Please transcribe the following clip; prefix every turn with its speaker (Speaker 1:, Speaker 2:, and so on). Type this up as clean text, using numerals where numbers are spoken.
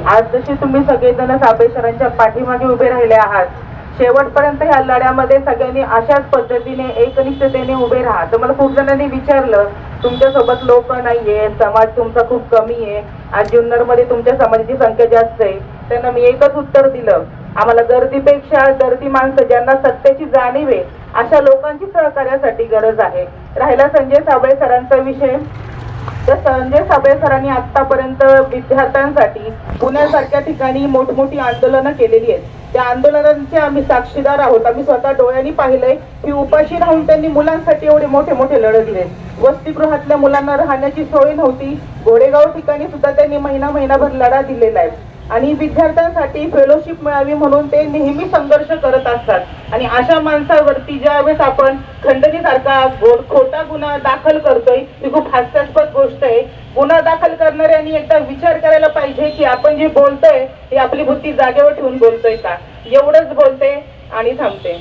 Speaker 1: आज जसे तुम्ही सगळेजण साबळे सरांच्या पाठीमागे उभे राहिले आहात, शेवटपर्यंत ह्या लढ्यामध्ये सगळ्यांनी अशाच पद्धतीने एकनिष्ठतेने उभे राहा. तर मला खूप जणांनी विचारलं, तुमच्यासोबत लोक नाहीये, समाज तुमचा खूप कमी आहे, आज जुन्नरमध्ये तुमच्या समाजाची संख्या जास्त आहे. त्यांना मी एकच उत्तर दिलं, आम्हाला गर्दीपेक्षा दर्दी माणसं ज्यांना सत्तेची जाणीव आहे अशा लोकांची सहकार्यासाठी गरज आहे. राहिला संजय साबळे सरांचा विषय, तर संजय साबळे सरांनी आतापर्यंत विद्यार्थ्यांसाठी पुण्यासारख्या ठिकाणी मोठमोठी आंदोलनं केलेली आहेत. त्या आंदोलनांचे आम्ही साक्षीदार आहोत. आम्ही स्वतः डोळ्यांनी पाहिलंय की उपाशी राहून त्यांनी मुलांसाठी एवढे मोठे मोठे लढे दिले. वसतिगृहातल्या मुलांना राहण्याची सोय नव्हती. गोडेगाव ठिकाणी सुद्धा त्यांनी महिनाभर लढा दिलेला आहे. आणि विद्यार्थ्यांसाठी फेलोशिप मिळावी म्हणून ते नेहमी संघर्ष करत असतात. आणि अशा माणसावरती ज्यावेळेस आपण खंडणीसारखा खोटा गुन्हा दाखल करतोय, ही खूप हास्यास्पद गोष्ट आहे. गुन्हा दाखल करणाऱ्यांनी एकदा विचार करायला पाहिजे की आपण जे बोलतोय ते आपली बुद्धी जागेवर ठेवून बोलतोय का. एवढंच बोलते आणि थांबते.